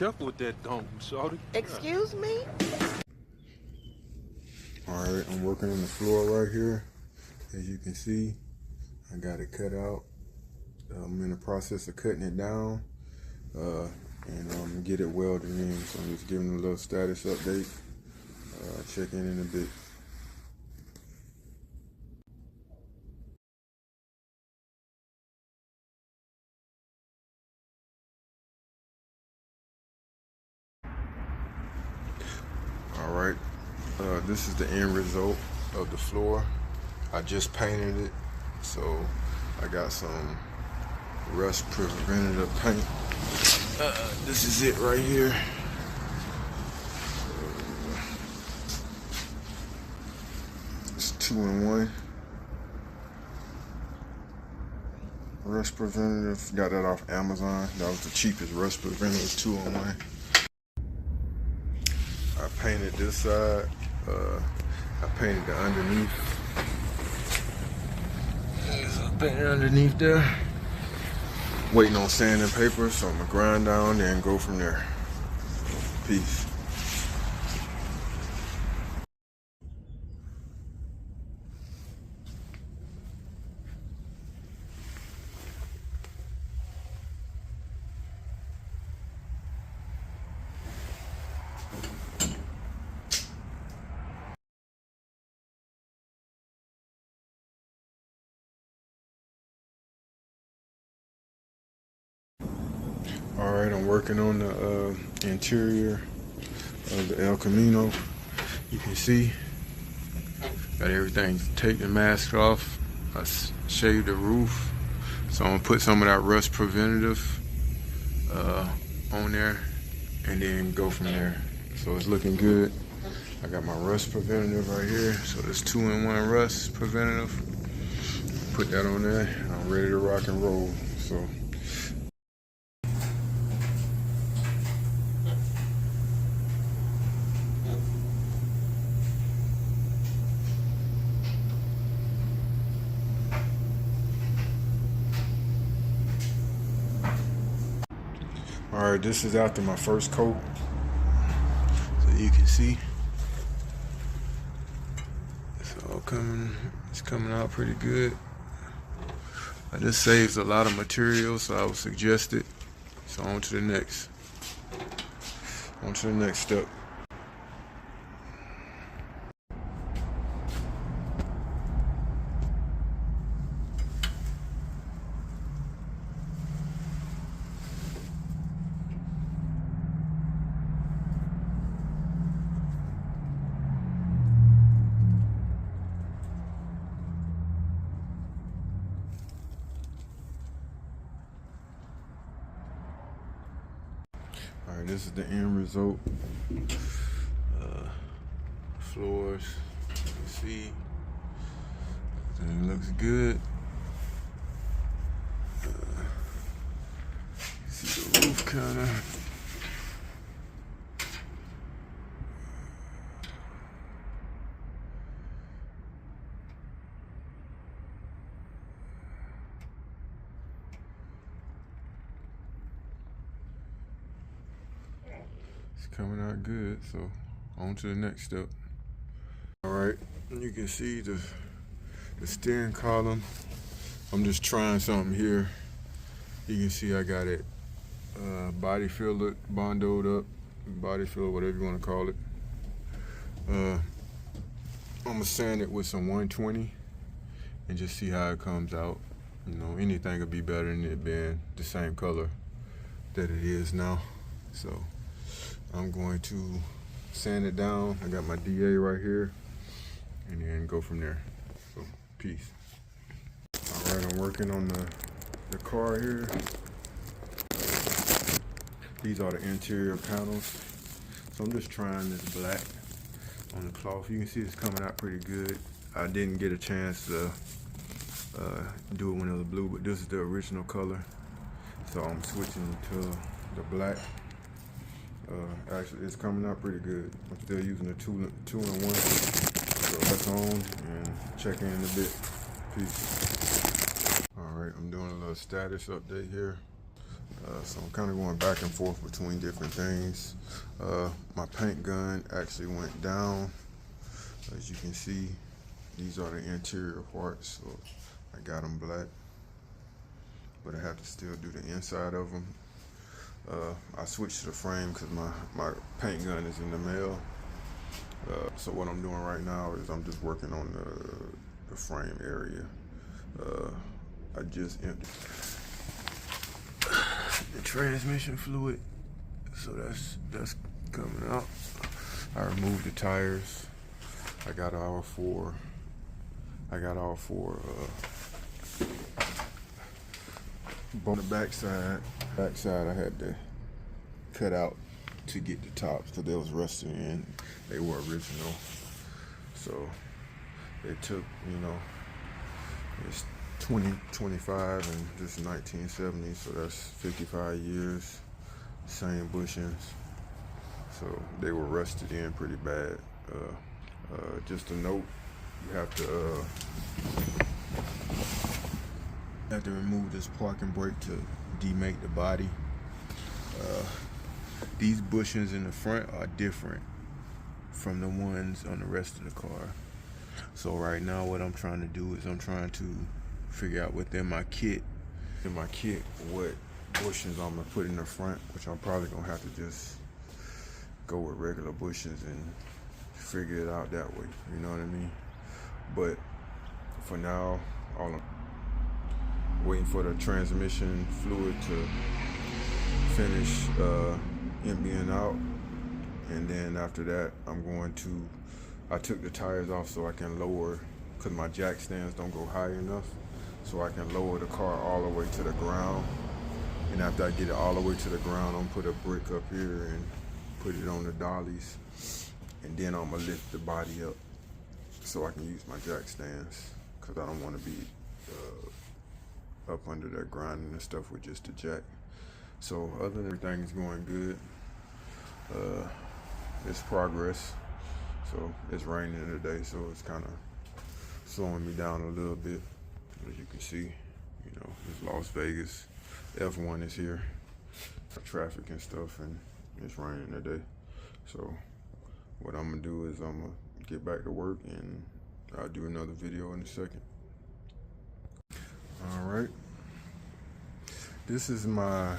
careful with that dome, shorty. Excuse me? Alright, I'm working on the floor right here. As you can see, I got it cut out. I'm in the process of cutting it down and get it welded in. So I'm just giving a little status update. Check in a bit. Alright, this is the end result of the floor. I just painted it, so I got some rust preventative paint. This is it right here. It's 2-in-1. Rust preventative, got that off Amazon. That was the cheapest rust preventative 2-in-1. I painted this side. I painted the underneath. So I painted underneath there. Waiting on sand and paper, so I'm gonna grind down there and go from there. Peace. Alright, I'm working on the interior of the El Camino. You can see, got everything taped and masked off. I shaved the roof. So I'm gonna put some of that rust preventative on there and then go from there. So it's looking good. I got my rust preventative right here. So this 2-in-1 rust preventative. Put that on there. I'm ready to rock and roll. So. Alright, this is after my first coat. So you can see it's coming out pretty good. This saves a lot of material, so I would suggest it. So on to the next step. Alright, this is the end result. Floors, you can see, everything looks good. You see the roof kinda. It's coming out good, so on to the next step. Alright, you can see the steering column. I'm just trying something here. You can see I got it body filled, bondoed up, body filled, whatever you want to call it. I'm gonna sand it with some 120 and just see how it comes out. You know, anything could be better than it being the same color that it is now. So I'm going to sand it down. I got my DA right here, and then go from there. So, peace. All right, I'm working on the car here. These are the interior panels. So I'm just trying this black on the cloth. You can see it's coming out pretty good. I didn't get a chance to do it when it was blue, but this is the original color. So I'm switching to the black. Actually, it's coming out pretty good. I'm still using the 2-in-1. So that's on, and check in a bit. Peace. All right, I'm doing a little status update here. So I'm kind of going back and forth between different things. My paint gun actually went down. As you can see, these are the interior parts, so I got them black, but I have to still do the inside of them. I switched to the frame because my paint gun is in the mail. So what I'm doing right now is I'm just working on the frame area. I just emptied the transmission fluid, so that's coming out. I removed the tires. I got all four on the backside I had to cut out to get the tops because they was rusting in. They were original, so they took, it's 2025 and this is 1970, so that's 55 years, same bushings, so they were rusted in pretty bad. Just a note, you have to remove this parking brake to demake the body. These bushings in the front are different from the ones on the rest of the car. So right now what I'm trying to do is I'm trying to figure out within my kit what bushings I'm gonna put in the front, which I'm probably gonna have to just go with regular bushings and figure it out that way, you know what I mean? But for now, I'm waiting for the transmission fluid to finish emptying out, and then after that I took the tires off so I can lower, because my jack stands don't go high enough, so I can lower the car all the way to the ground. And after I get it all the way to the ground, I'm gonna put a brick up here and put it on the dollies, and then I'm gonna lift the body up so I can use my jack stands, because I don't want to be up under that grinding and stuff with just the jack. So other than everything's going good, it's progress. So it's raining today, so it's kind of slowing me down a little bit. As you can see, it's Las Vegas. F1 is here, traffic and stuff, and it's raining today. So what I'm gonna do is I'm gonna get back to work, and I'll do another video in a second. All right, this is my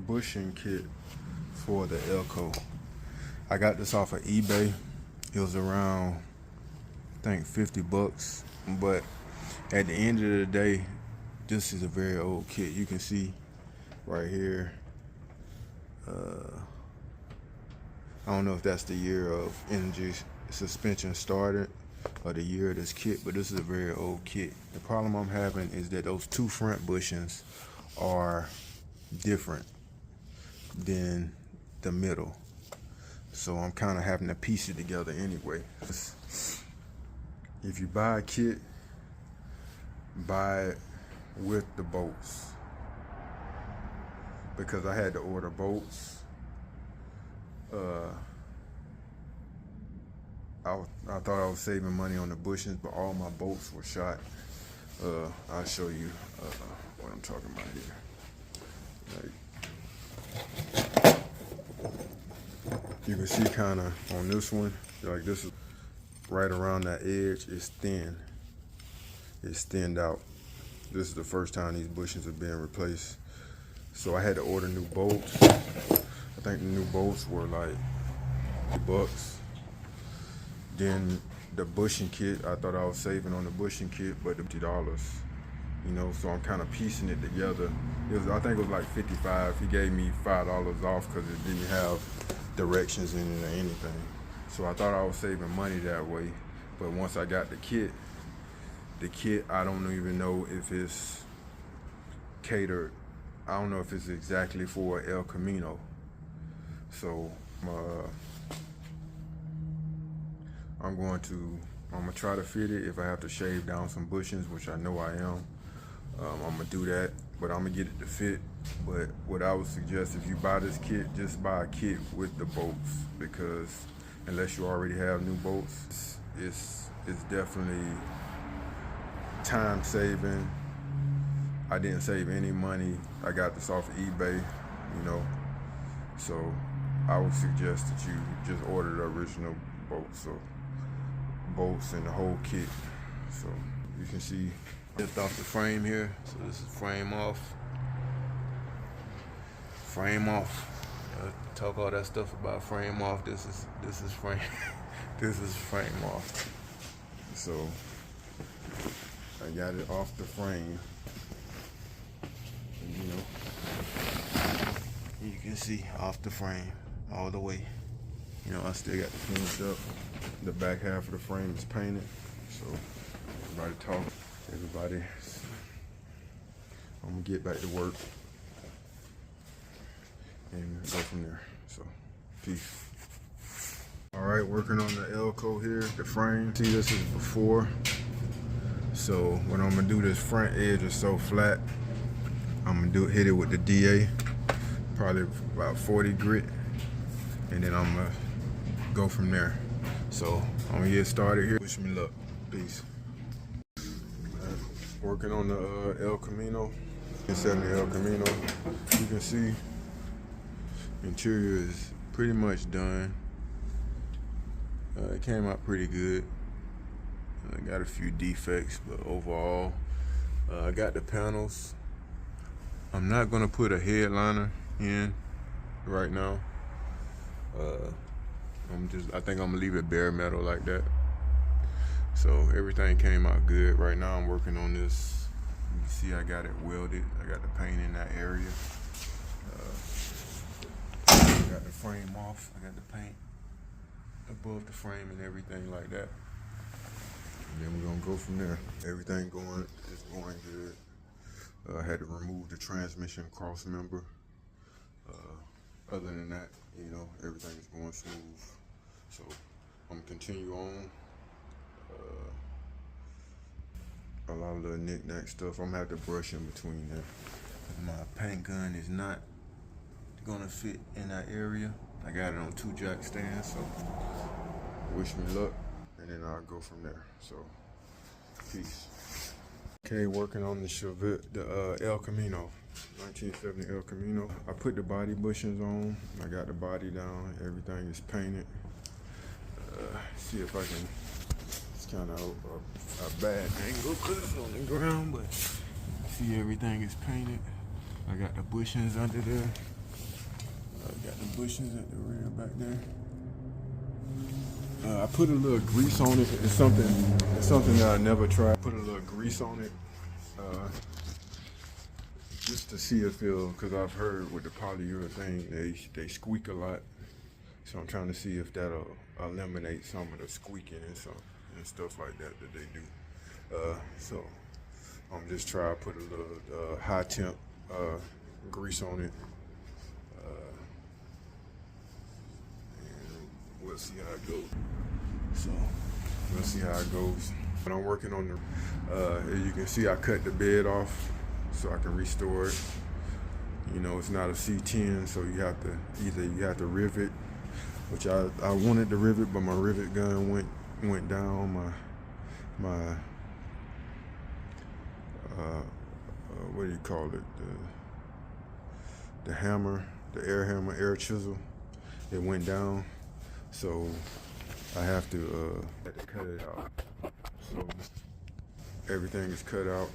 bushing kit for the Elko. I got this off of eBay. It was around, I think, 50 bucks, but at the end of the day, this is a very old kit. You can see right here, I don't know if that's the year of energy suspension started or the year of this kit, but this is a very old kit. The problem I'm having is that those two front bushings are different than the middle. So I'm kind of having to piece it together anyway. If you buy a kit, buy it with the bolts, because I had to order bolts. I thought I was saving money on the bushings, but all my bolts were shot. I'll show you what I'm talking about here. You can see kind of on this one, like this is right around that edge, it's thin. It's thinned out. This is the first time these bushings are being replaced. So I had to order new bolts. I think the new bolts were like $2. Then the bushing kit, I thought I was saving on the bushing kit, but $50. So I'm kind of piecing it together. I think it was like 55. He gave me $5 off because it didn't have directions in it or anything. So I thought I was saving money that way. But once I got the kit, I don't even know if it's catered. I don't know if it's exactly for El Camino. So I'm gonna try to fit it. If I have to shave down some bushings, which I know I am, I'm gonna do that, but I'm gonna get it to fit. But what I would suggest, if you buy this kit, just buy a kit with the bolts, because unless you already have new bolts, it's definitely time saving, I didn't save any money. I got this off of eBay, you know. So I would suggest that you just order the original bolts. So bolts and the whole kit. So you can see lift off the frame here. So this is frame off. Frame off. Talk all that stuff about frame off. This is frame. This is frame off. So I got it off the frame. And, you know, you can see off the frame all the way. You know, I still got the finished up. The back half of the frame is painted. So everybody talk. Everybody. I'm gonna get back to work and go from there. So peace. All right, working on the Elco here, the frame. See, this is before. So what I'm gonna do, this front edge is so flat, I'm gonna hit it with the DA, probably about 40 grit, and then I'm gonna go from there. So I'm gonna get started here. Wish me luck. Peace. Working on the El Camino. Inside the El Camino, you can see interior is pretty much done. It came out pretty good. I got a few defects, but overall, I got the panels. I'm not gonna put a headliner in right now. I think I'm gonna leave it bare metal like that. So everything came out good. Right now I'm working on this. You can see I got it welded. I got the paint in that area. I got the frame off. I got the paint above the frame and everything like that. And then we're gonna go from there. Everything is going good. I had to remove the transmission cross member. Other than that, you know, everything is going smooth. So I'm gonna continue on. A lot of the knick-knack stuff, I'm gonna have to brush in between there. My paint gun is not gonna fit in that area. I got it on 2 jack stands, so wish me luck, and then I'll go from there. So, peace. Okay, working on the Chevette, the El Camino, 1970 El Camino. I put the body bushings on. I got the body down. Everything is painted. See if I can. It's kind of a bad angle because it's on the ground, but see everything is painted. I got the bushings under there. I got the bushings at the rear back there. I put a little grease on it. It's something that I never tried. Put a little grease on it just to see if it'll, because I've heard with the polyurethane they squeak a lot. So I'm trying to see if that'll eliminate some of the squeaking and stuff like that they do. So I'm just trying to put a little high temp grease on it. And we'll see how it goes. So we'll see how it goes. But I'm working on the, as you can see, I cut the bed off so I can restore it. You know, it's not a C10, so you have to rivet, which I wanted to rivet, but my rivet gun went down. My what do you call it? The hammer, the air hammer, air chisel. It went down, so I have to cut it out. So everything is cut out.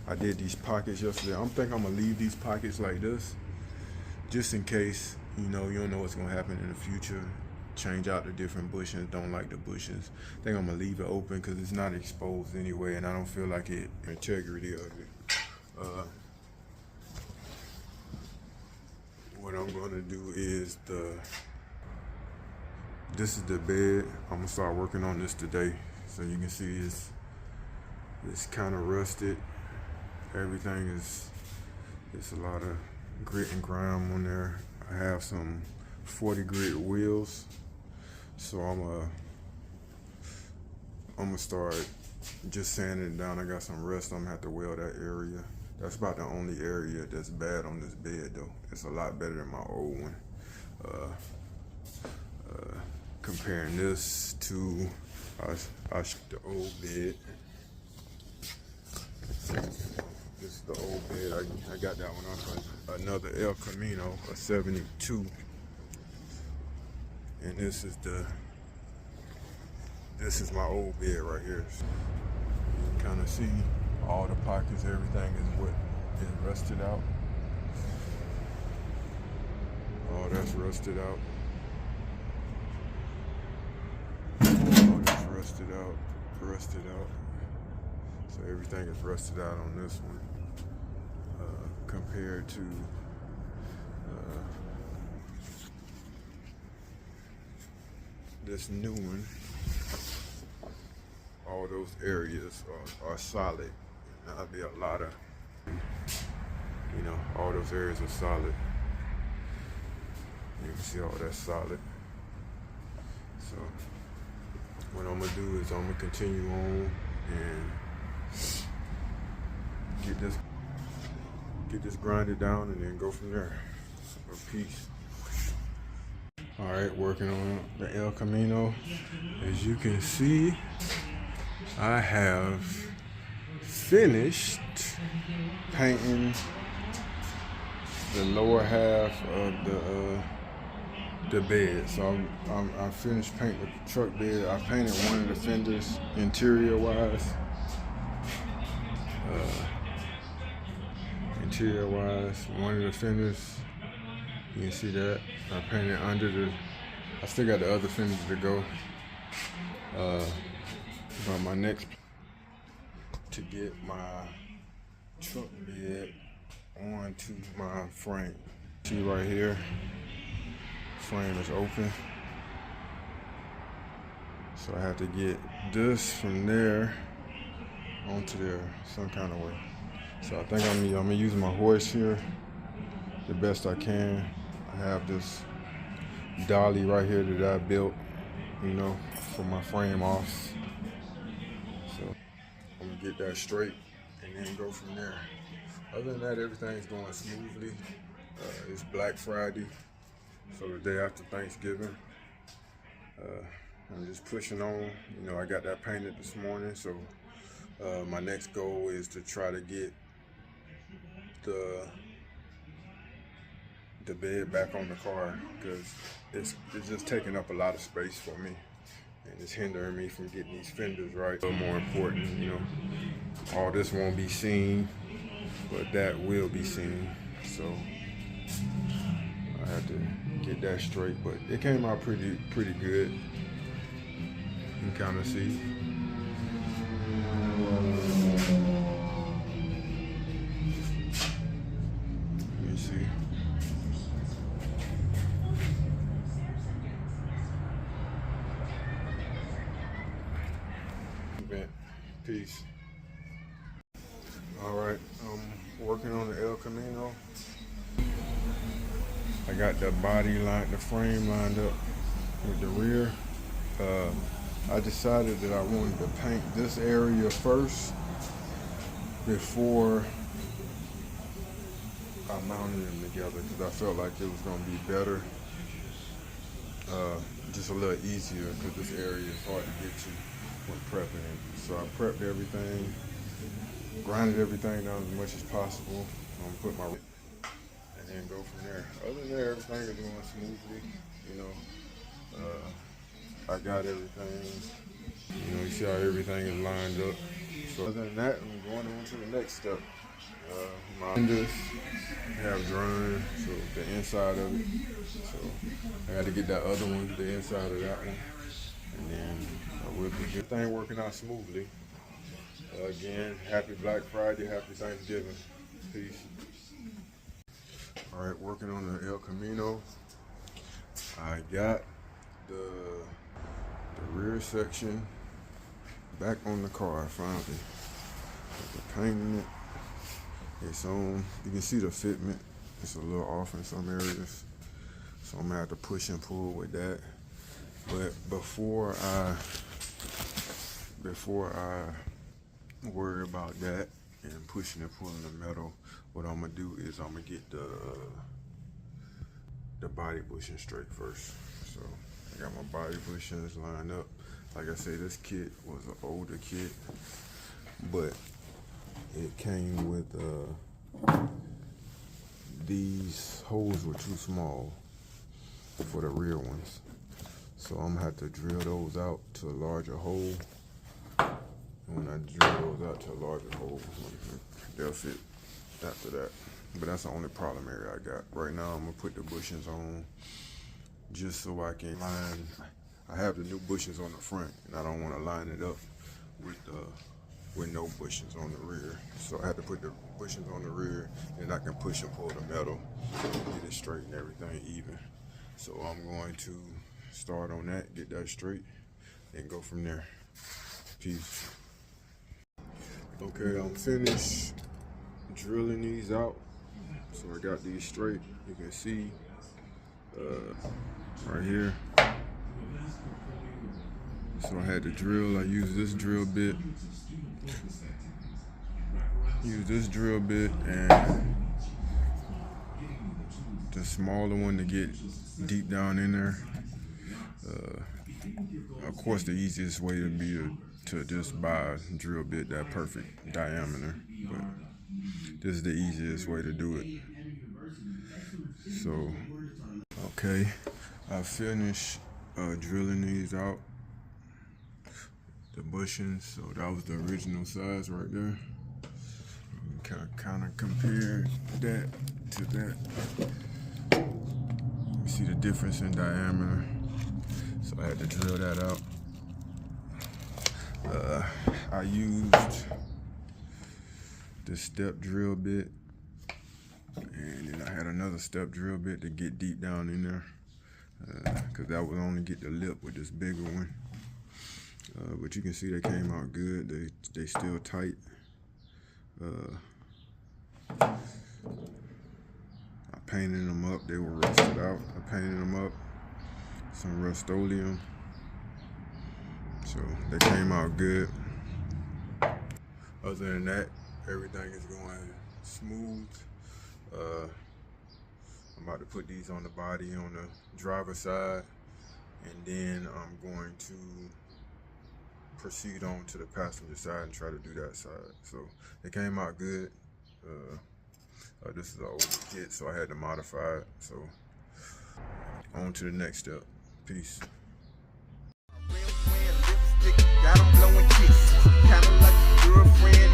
I did these pockets yesterday. I'm thinking I'm gonna leave these pockets like this, just in case, you know, you don't know what's gonna happen in the future. Change out the different bushings, don't like the bushings. I think I'm gonna leave it open because it's not exposed anyway, and I don't feel like the integrity of it. What I'm gonna do is this is the bed. I'm gonna start working on this today. So you can see it's kind of rusted. Everything it's a lot of grit and grime on there. I have some 40 grit wheels, so I'm gonna start just sanding it down. I got some rust. I'm gonna have to weld that area. That's about the only area that's bad on this bed, though. It's a lot better than my old one. Comparing this to the old bed, the old bed. I got that one off another El Camino, a 72. And this is my old bed right here. So you can kind of see all the pockets, everything is what is rusted out. All that's rusted out. All that's rusted out, rusted out. So everything is rusted out on this one compared to this new one. All those areas are solid. That'll be a lot of, you know, all those areas are solid. You can see all that's solid. So what I'm gonna do is I'm gonna continue on and get this grinded down and then go from there. A piece. All right, working on the El Camino. As you can see, I have finished painting the lower half of the bed. So I finished painting the truck bed. I painted one of the fenders interior wise. One of the fenders, you can see that. I painted under I still got the other fenders to go. But my next, to get my truck bed onto my frame. See right here, frame is open. So I have to get this from there onto there some kind of way. So I think I'm gonna use my hoist here the best I can. I have this dolly right here that I built, you know, for my frame off. So I'm gonna get that straight and then go from there. Other than that, everything's going smoothly. It's Black Friday, so the day after Thanksgiving. I'm just pushing on. You know, I got that painted this morning, so my next goal is to try to get the bed back on the car, because it's just taking up a lot of space for me, and it's hindering me from getting these fenders right. A little more important, you know, all this won't be seen, but that will be seen. So I have to get that straight, but it came out pretty good. You can kind of see. You see. Peace. All right, I'm working on the El Camino. I got the body line, the frame lined up with the rear. I decided that I wanted to paint this area first before I mounted them together, because I felt like it was going to be better, just a little easier, because this area is hard to get to when prepping it. So I prepped everything, grinded everything down as much as possible. I'm gonna put my and then go from there. Other than that, everything is going smoothly. You know, I got everything. You know, you see how everything is lined up. So other than that, I'm going on to the next step. My fenders have drying, so the inside of it. So I got to get that other one, the inside of that one, and then I will be good. Thing working out smoothly. Again, happy Black Friday, happy Thanksgiving. Peace. All right, working on the El Camino. I got the rear section back on the car finally. After painting it, it's on. You can see the fitment. It's a little off in some areas, so I'm gonna have to push and pull with that. But before I worry about that and pushing and pulling the metal, what I'm gonna do is I'm gonna get the body bushing straight first. So I got my body bushings lined up. Like I say, this kit was an older kit, but it came with these holes were too small for the rear ones, so I'm gonna have to drill those out to a larger hole. When I drill those out to a larger hole, they'll fit after that. But that's the only problem area I got right now. I'm gonna put the bushings on just so I can line. I have the new bushings on the front, and I don't want to line it up with no bushings on the rear. So I have to put the bushings on the rear, and I can push and pull the metal, get it straight and everything even. So I'm going to start on that, get that straight, and go from there. Peace. Okay, I'm finished drilling these out. So I got these straight. You can see right here. So I had to drill. I used this drill bit. And the smaller one to get deep down in there. Of course, the easiest way would be to just buy a drill bit that perfect diameter, but this is the easiest way to do it. So, okay, I finished drilling these out, the bushings. So that was the original size right there. Kind of compare that to that. You see the difference in diameter. So I had to drill that out. I used the step drill bit, and then I had another step drill bit to get deep down in there, because that would only get the lip with this bigger one. But you can see they came out good. They still tight. I painted them up. They were rusted out. I painted them up, some Rust-Oleum. So they came out good. Other than that, everything is going smooth. I'm about to put these on the body on the driver's side, and then I'm going to proceed on to the passenger side and try to do that side. So it came out good. This is an old kit, so I had to modify it. So on to the next step. Peace. Got 'em blowing kisses, kinda like a girlfriend.